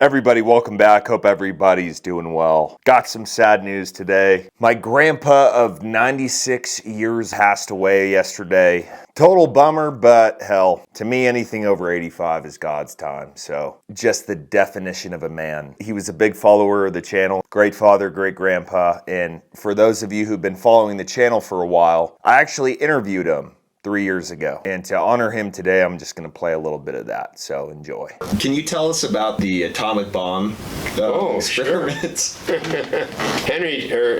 Everybody, welcome back. Hope everybody's doing well. Got some sad news today. My grandpa of 96 years passed away yesterday. Total bummer, but hell, to me, anything over 85 is God's time. So just the definition of a man. He was a big follower of the channel, great father, great grandpa. And for those of you who've been following the channel for a while, I actually interviewed him 3 years ago. And to honor him today, I'm just going to play a little bit of that. So enjoy. Can you tell us about the atomic bomb experiments? Sure.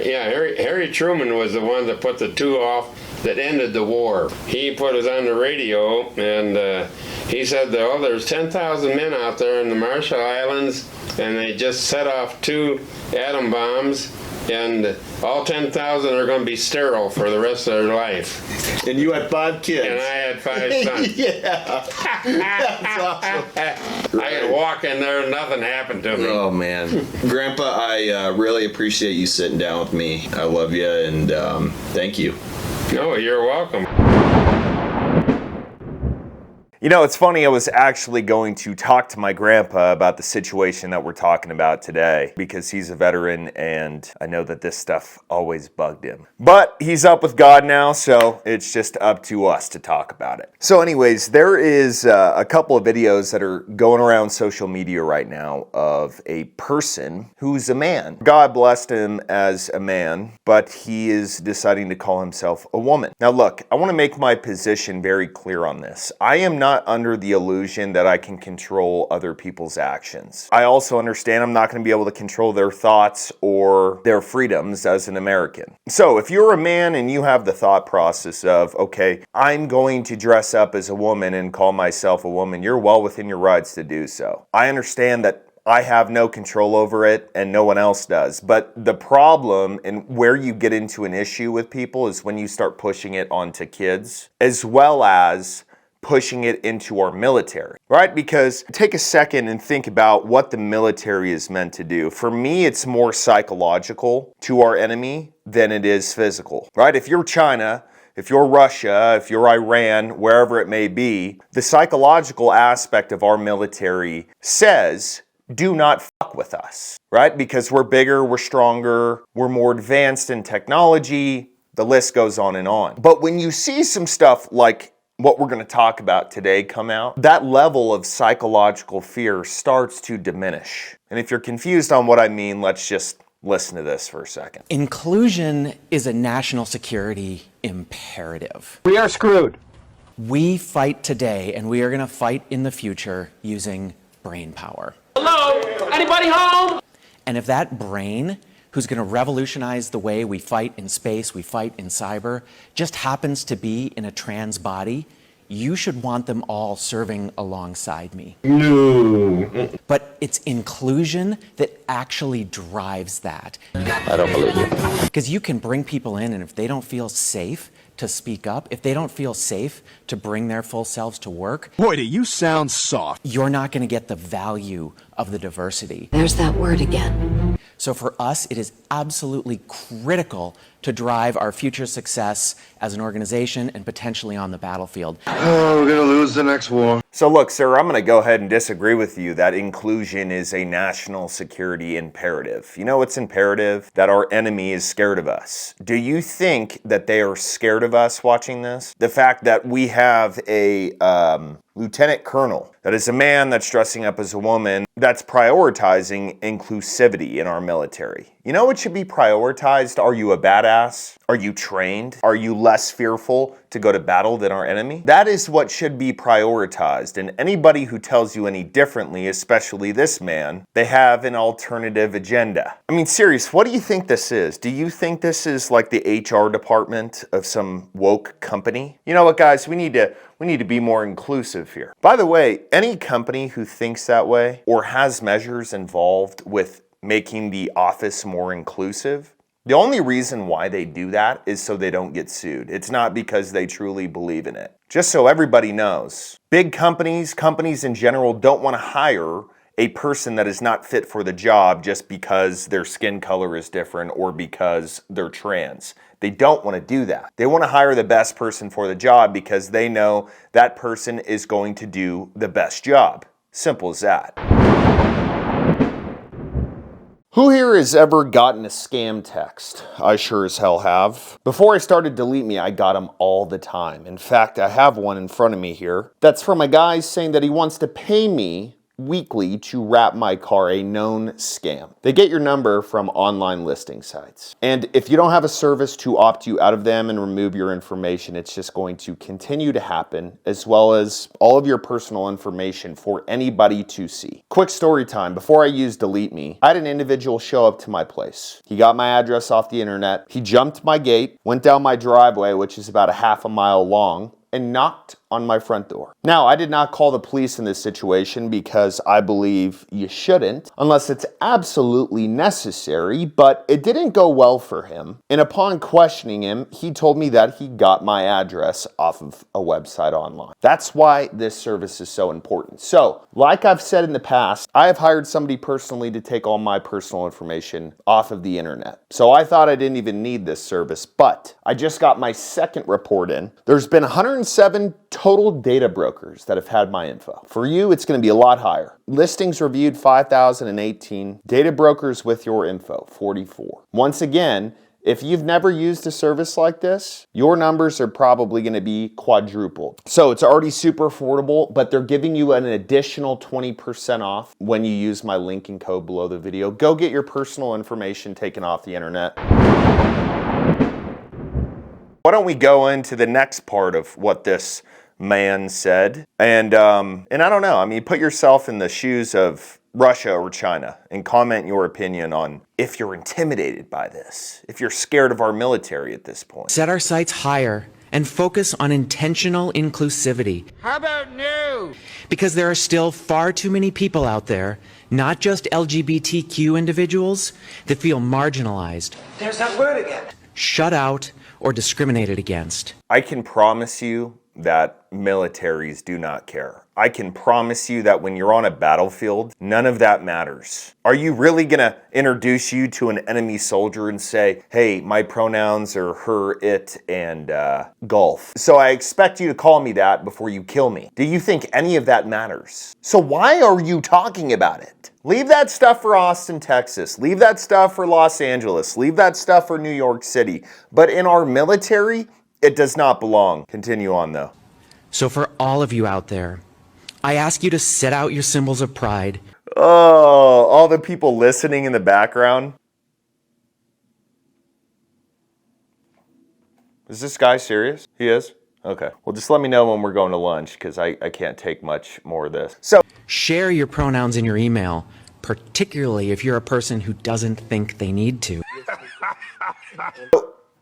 Harry Truman was the one that put the two off that ended the war. He put us on the radio and he said, there's 10,000 men out there in the Marshall Islands and they just set off 2 atom bombs and all 10,000 are going to be sterile for the rest of their life. And you had 5 kids. And I had 5 sons. Yeah. That's awesome. I could walk in there and nothing happened to me. Oh, man. Grandpa, I really appreciate you sitting down with me. I love you, and thank you. No, you're welcome. You know, it's funny, I was actually going to talk to my grandpa about the situation that we're talking about today because he's a veteran and I know that this stuff always bugged him. But he's up with God now, so it's just up to us to talk about it. So anyways, there is a couple of videos that are going around social media right now of a person who's a man. God blessed him as a man, but he is deciding to call himself a woman. Now look, I want to make my position very clear on this. I am not under the illusion that I can control other people's actions. I also understand I'm not going to be able to control their thoughts or their freedoms as an American. So if you're a man and you have the thought process of, okay, I'm going to dress up as a woman and call myself a woman, you're well within your rights to do so. I understand that I have no control over it and no one else does. But the problem and where you get into an issue with people is when you start pushing it onto kids as well as pushing it into our military, right? Because take a second and think about what the military is meant to do. For me, it's more psychological to our enemy than it is physical, right? If you're China, if you're Russia, if you're Iran, wherever it may be, the psychological aspect of our military says, do not fuck with us, right? Because we're bigger, we're stronger, we're more advanced in technology, the list goes on and on. But when you see some stuff like what we're going to talk about today come out, that level of psychological fear starts to diminish. And if you're confused on what I mean, let's just listen to this for a second. Inclusion is a national security imperative. We are screwed. We fight today and we are going to fight in the future using brain power. Hello? Anybody home? And if that brain, who's going to revolutionize the way we fight in space, we fight in cyber, just happens to be in a trans body, you should want them all serving alongside me. No. But it's inclusion that actually drives that. I don't believe you. Because you can bring people in, and if they don't feel safe to speak up, if they don't feel safe to bring their full selves to work, Boy, do you sound soft. you're not going to get the value of the diversity. There's that word again. So for us, it is absolutely critical to drive our future success as an organization and potentially on the battlefield. Oh, we're gonna lose the next war. So look, sir, I'm going to go ahead and disagree with you that inclusion is a national security imperative. You know what's imperative? That our enemy is scared of us. Do you think that they are scared of us watching this? The fact that we have a lieutenant colonel that is a man that's dressing up as a woman that's prioritizing inclusivity in our military. You know what should be prioritized? Are you a badass? Are you trained? Are you less fearful to go to battle than our enemy? That is what should be prioritized. And anybody who tells you any differently, especially this man, they have an alternative agenda. I mean, serious, what do you think this is? Do you think this is like the HR department of some woke company? You know what, guys, we need to be more inclusive here. By the way, any company who thinks that way or has measures involved with making the office more inclusive, the only reason why they do that is so they don't get sued. It's not because they truly believe in it. Just so everybody knows, big companies in general don't want to hire a person that is not fit for the job just because their skin color is different or because they're trans. They don't want to do that. They want to hire the best person for the job because they know that person is going to do the best job. Simple as that. Who here has ever gotten a scam text? I sure as hell have. Before I started Delete Me, I got them all the time. In fact, I have one in front of me here. That's from a guy saying that he wants to pay me weekly to wrap my car, a known scam. They get your number from online listing sites. And if you don't have a service to opt you out of them and remove your information, it's just going to continue to happen, as well as all of your personal information for anybody to see. Quick story time. Before I used Delete Me, I had an individual show up to my place. He got my address off the internet. He jumped my gate, went down my driveway, which is about a half a mile long, and knocked on my front door. Now, I did not call the police in this situation because I believe you shouldn't, unless it's absolutely necessary, but it didn't go well for him. And upon questioning him, he told me that he got my address off of a website online. That's why this service is so important. So, like I've said in the past, I have hired somebody personally to take all my personal information off of the internet. So I thought I didn't even need this service, but I just got my second report in. There's been 107 total data brokers that have had my info. For you, it's going to be a lot higher. Listings reviewed 5,018. Data brokers with your info 44. Once again, if you've never used a service like this, your numbers are probably going to be quadrupled. So it's already super affordable, but they're giving you an additional 20% off when you use my link and code below the video. Go get your personal information taken off the internet. Why don't we go into the next part of what this man said? And I don't know, I mean, put yourself in the shoes of Russia or China and comment your opinion on if you're intimidated by this, if you're scared of our military at this point. Set our sights higher and focus on intentional inclusivity. How about no? Because there are still far too many people out there, not just LGBTQ individuals, that feel marginalized. There's that word again. Shut out or discriminated against. I can promise you that militaries do not care. I can promise you that when you're on a battlefield, none of that matters. Are you really gonna introduce you to an enemy soldier and say, hey, my pronouns are her, it, and golf. So I expect you to call me that before you kill me. Do you think any of that matters? So why are you talking about it? Leave that stuff for Austin, Texas. Leave that stuff for Los Angeles. Leave that stuff for New York City. But in our military, it does not belong. Continue on though. So for all of you out there, I ask you to set out your symbols of pride. Oh, all the people listening in the background. Is this guy serious? He is? Okay. Well, just let me know when we're going to lunch because I can't take much more of this. So, Share your pronouns in your email, particularly if you're a person who doesn't think they need to.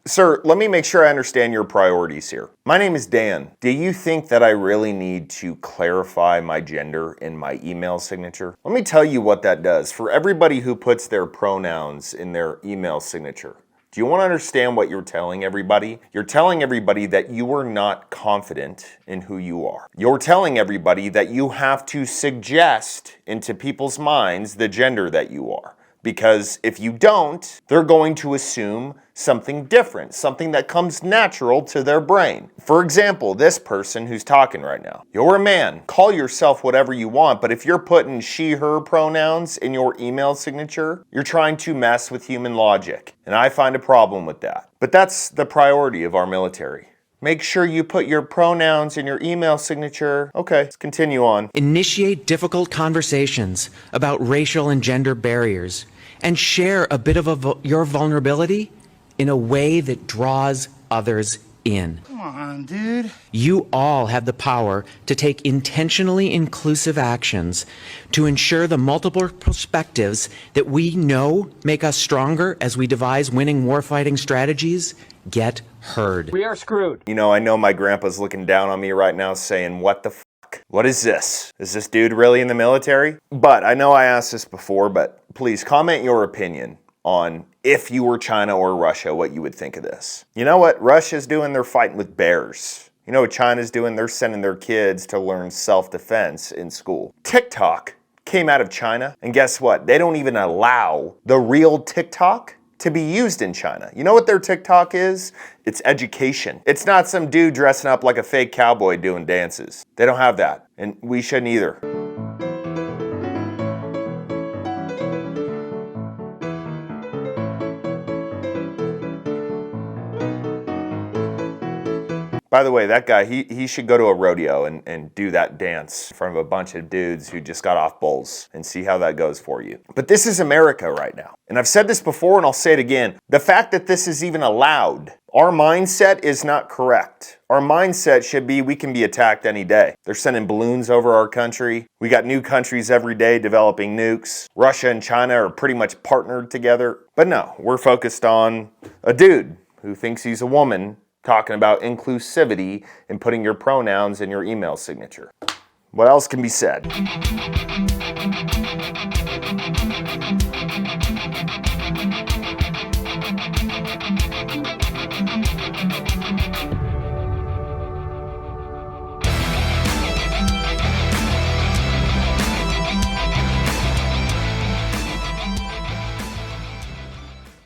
sir, let me make sure I understand your priorities here. My name is Dan. Do you think that I really need to clarify my gender in my email signature? Let me tell you what that does. For everybody who puts their pronouns in their email signature, do you want to understand what you're telling everybody? You're telling everybody that you are not confident in who you are. You're telling everybody that you have to suggest into people's minds the gender that you are. Because if you don't, they're going to assume something different, something that comes natural to their brain. For example, this person who's talking right now. You're a man. Call yourself whatever you want, but if you're putting she, her pronouns in your email signature, you're trying to mess with human logic. And I find a problem with that. But that's the priority of our military. Make sure you put your pronouns in your email signature. Okay, let's continue on. Initiate difficult conversations about racial and gender barriers and share a bit of your vulnerability in a way that draws others in. Come on, dude. You all have the power to take intentionally inclusive actions to ensure the multiple perspectives that we know make us stronger as we devise winning warfighting strategies get heard. We are screwed. You know, I know my grandpa's looking down on me right now saying, what the fuck? What is this? Is this dude really in the military? But I know I asked this before, but please comment your opinion on if you were China or Russia, what you would think of this. You know what Russia's doing? They're fighting with bears. You know what China's doing? They're sending their kids to learn self-defense in school. TikTok came out of China, and guess what? They don't even allow the real TikTok to be used in China. You know what their TikTok is? It's education. It's not some dude dressing up like a fake cowboy doing dances. They don't have that, and we shouldn't either. By the way, that guy, he should go to a rodeo and do that dance in front of a bunch of dudes who just got off bulls and see how that goes for you. But this is America right now. And I've said this before and I'll say it again. The fact that this is even allowed, our mindset is not correct. Our mindset should be we can be attacked any day. They're sending balloons over our country. We got new countries every day developing nukes. Russia and China are pretty much partnered together. But no, we're focused on a dude who thinks he's a woman talking about inclusivity and putting your pronouns in your email signature. What else can be said?